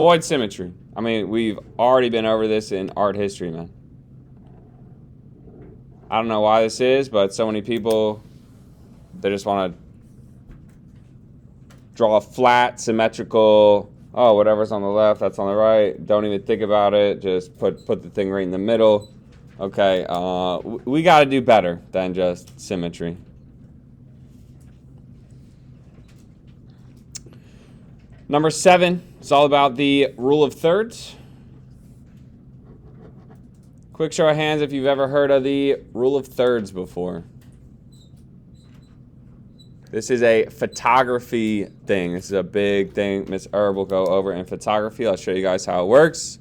Avoid symmetry. I mean, we've already been over this in art history, man. I don't know why this is, but so many people, they just want to draw a flat, symmetrical, oh, whatever's on the left, that's on the right. Don't even think about it. Just put the thing right in the middle. Okay, we got to do better than just symmetry. Number 7, it's all about the rule of thirds. Quick show of hands if you've ever heard of the rule of thirds before. This is a photography thing. This is a big thing Miss Herb will go over in photography. I'll show you guys how it works.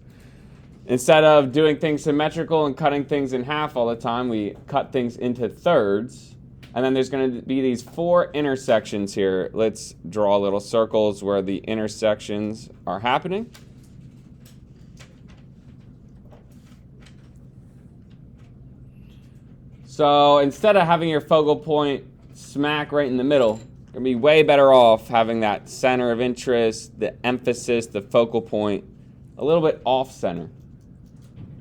Instead of doing things symmetrical and cutting things in half all the time, we cut things into thirds. And then there's going to be these 4 intersections here. Let's draw little circles where the intersections are happening. So instead of having your focal point smack right in the middle, you're going to be way better off having that center of interest, the emphasis, the focal point, a little bit off center.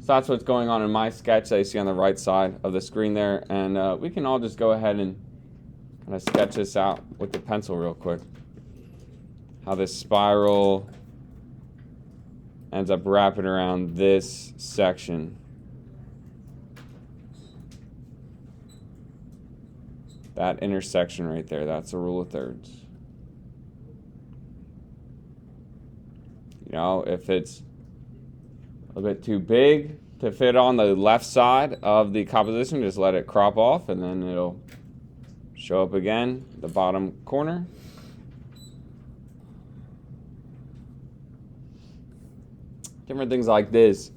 So that's what's going on in my sketch that you see on the right side of the screen there. And we can all just go ahead and kind of sketch this out with the pencil real quick. How this spiral ends up wrapping around this section. That intersection right there, that's the rule of thirds. You know, if it's a bit too big to fit on the left side of the composition, just let it crop off and then it'll show up again, the bottom corner. Different things like this.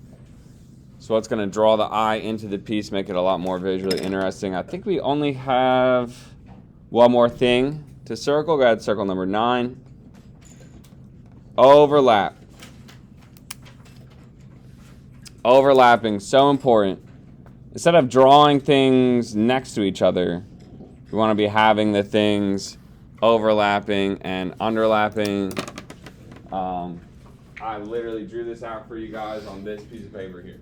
So it's going to draw the eye into the piece, make it a lot more visually interesting. I think we only have one more thing to circle. Go ahead, circle number 9. Overlap. Overlapping, so important. Instead of drawing things next to each other, we want to be having the things overlapping and underlapping. I literally drew this out for you guys on this piece of paper here.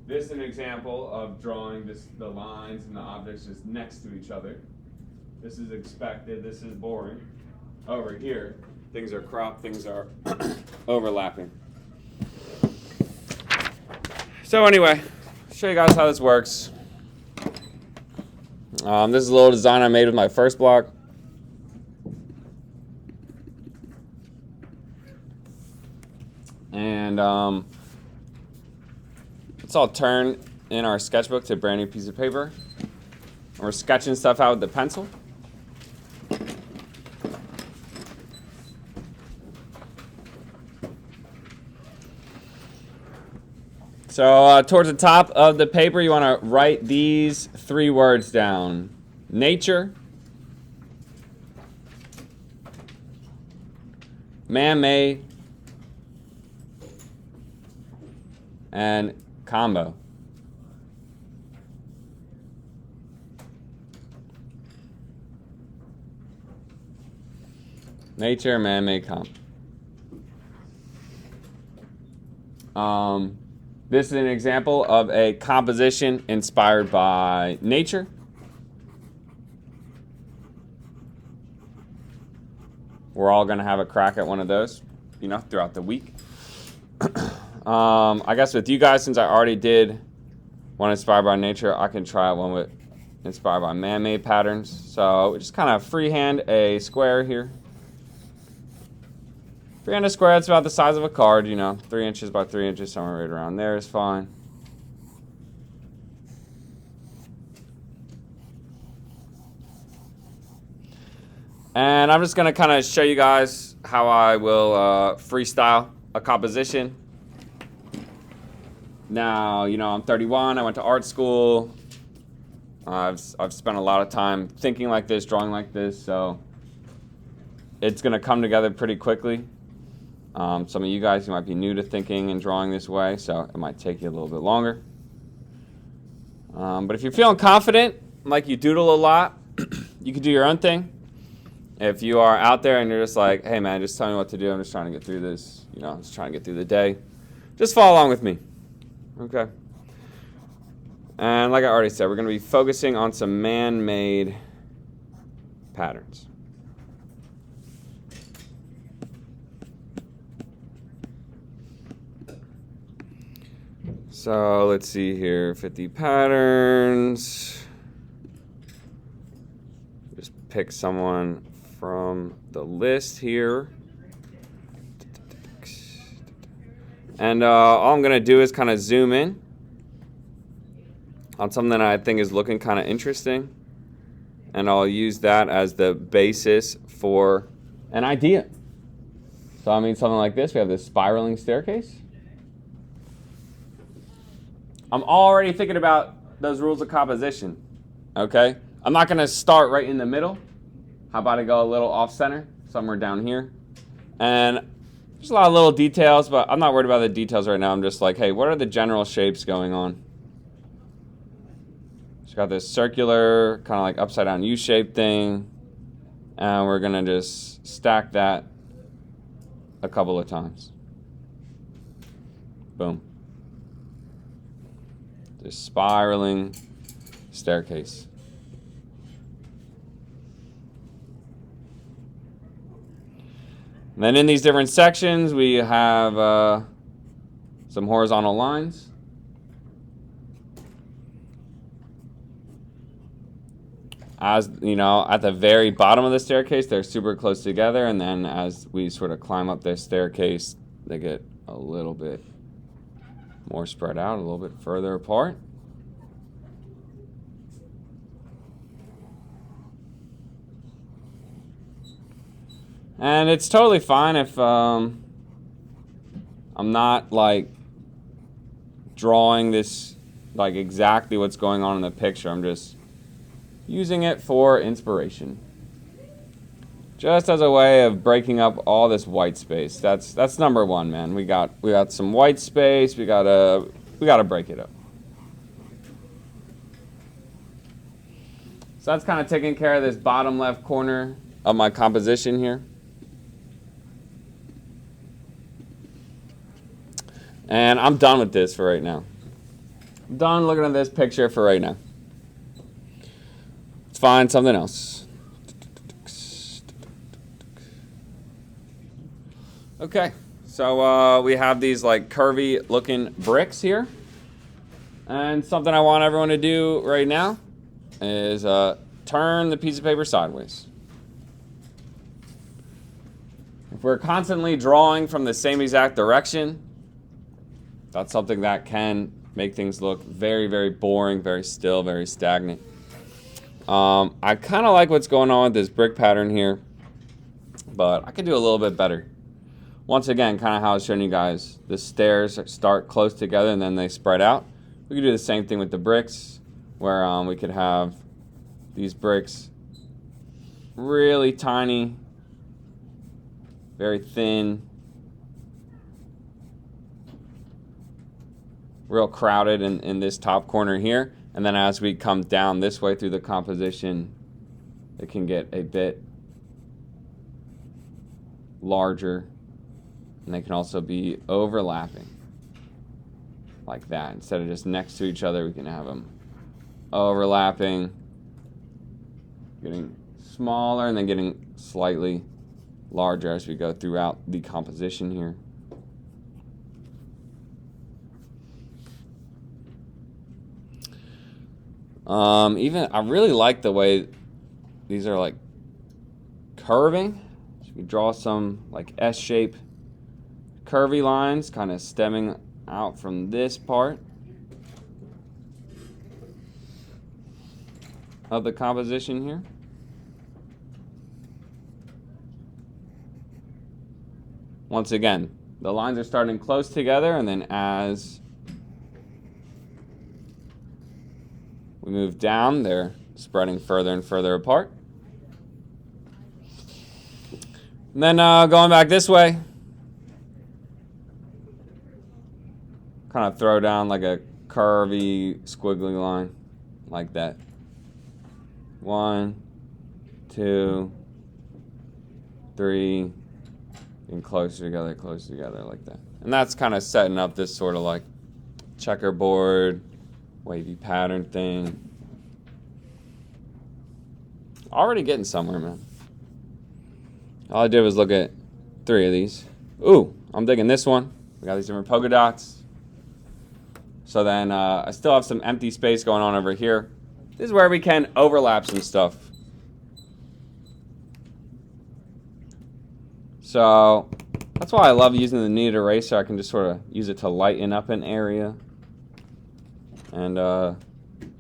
This is an example of drawing the lines and the objects just next to each other. This is expected, this is boring. Over here, things are cropped, things are overlapping. So anyway, show you guys how this works. This is a little design I made with my first block. And let's all turn in our sketchbook to a brand new piece of paper. We're sketching stuff out with the pencil. So towards the top of the paper, you want to write these 3 words down. Nature, man-made, and combo. Nature, man-made, combo. This is an example of a composition inspired by nature. We're all going to have a crack at one of those, you know, throughout the week. I guess with you guys, since I already did one inspired by nature, I can try one with inspired by man-made patterns. So we just kind of freehand a square here. Freehand a square, it's about the size of a card, you know, 3 inches by 3 inches, somewhere right around there is fine. And I'm just going to kind of show you guys how I will freestyle a composition. Now, you know, I'm 31, I went to art school. I've spent a lot of time thinking like this, drawing like this, so it's going to come together pretty quickly. Some of you guys, you might be new to thinking and drawing this way, so it might take you a little bit longer. But if you're feeling confident, like you doodle a lot, you can do your own thing. If you are out there and you're just like, hey man, just tell me what to do. I'm just trying to get through this. You know, I'm just trying to get through the day. Just follow along with me. Okay. And like I already said, we're going to be focusing on some man-made patterns. So let's see here, 50 patterns. Just pick someone from the list here. And all I'm going to do is kind of zoom in on something that I think is looking kind of interesting. And I'll use that as the basis for an idea. So I mean something like this. We have this spiraling staircase. I'm already thinking about those rules of composition, okay? I'm not going to start right in the middle. How about I go a little off center, somewhere down here? And there's a lot of little details, but I'm not worried about the details right now. I'm just like, hey, what are the general shapes going on? So got this circular, kind of like upside down U-shaped thing. And we're going to just stack that a couple of times. Boom. This spiraling staircase. And then in these different sections, we have some horizontal lines. As you know, at the very bottom of the staircase, they're super close together, and then as we sort of climb up this staircase, they get a little bit more spread out, a little bit further apart. And it's totally fine if I'm not like drawing this like exactly what's going on in the picture. I'm just using it for inspiration. Just as a way of breaking up all this white space. That's number one, man. We got some white space. We gotta break it up. So that's kind of taking care of this bottom left corner of my composition here. And I'm done with this for right now. I'm done looking at this picture for right now. Let's find something else. Okay, so we have these like curvy looking bricks here. And something I want everyone to do right now is turn the piece of paper sideways. If we're constantly drawing from the same exact direction, that's something that can make things look very, very boring, very still, very stagnant. I kind of like what's going on with this brick pattern here, but I could do a little bit better. Once again, kind of how I was showing you guys, the stairs start close together and then they spread out. We could do the same thing with the bricks, where we could have these bricks really tiny, very thin, real crowded in this top corner here. And then as we come down this way through the composition, it can get a bit larger. And they can also be overlapping like that. Instead of just next to each other, we can have them overlapping, getting smaller and then getting slightly larger as we go throughout the composition here. Even I really like the way these are like curving. So we draw some like S-shape curvy lines kind of stemming out from this part of the composition here. Once again, the lines are starting close together, and then as we move down, they're spreading further and further apart. And then going back this way, kind of throw down like a curvy, squiggly line like that. 1, 2, 3, getting closer together like that. And that's kind of setting up this sort of like checkerboard, wavy pattern thing. Already getting somewhere, man. All I did was look at 3 of these. Ooh, I'm digging this one. We got these different polka dots. So then I still have some empty space going on over here. This is where we can overlap some stuff. So that's why I love using the kneaded eraser. I can just sort of use it to lighten up an area. And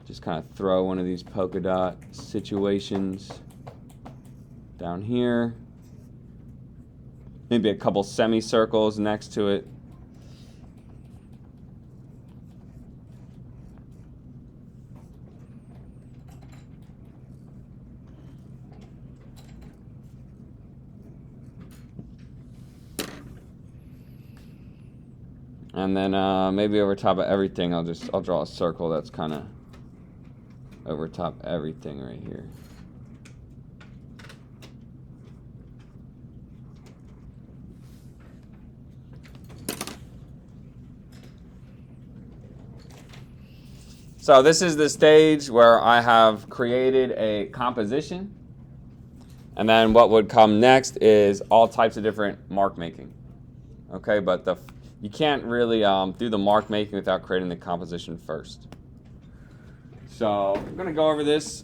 just kind of throw one of these polka dot situations down here. Maybe a couple semicircles next to it. And then maybe over top of everything, I'll draw a circle that's kind of over top everything right here. So this is the stage where I have created a composition. And then what would come next is all types of different mark making. Okay, but you can't really do the mark making without creating the composition first. So I'm going to go over this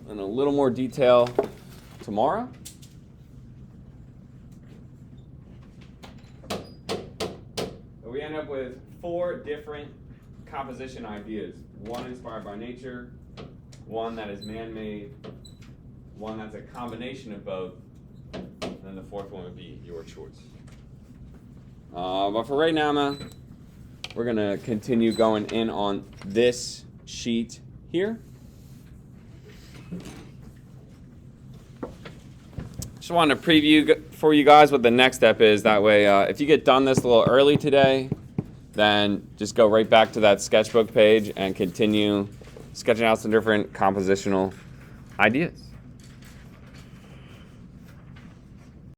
in a little more detail tomorrow. We end up with 4 different composition ideas. One inspired by nature, one that is man-made, one that's a combination of both, and then the 4th one would be your choice. But for right now, man, we're going to continue going in on this sheet here. Just wanted to preview for you guys what the next step is. That way, if you get done this a little early today, then just go right back to that sketchbook page and continue sketching out some different compositional ideas.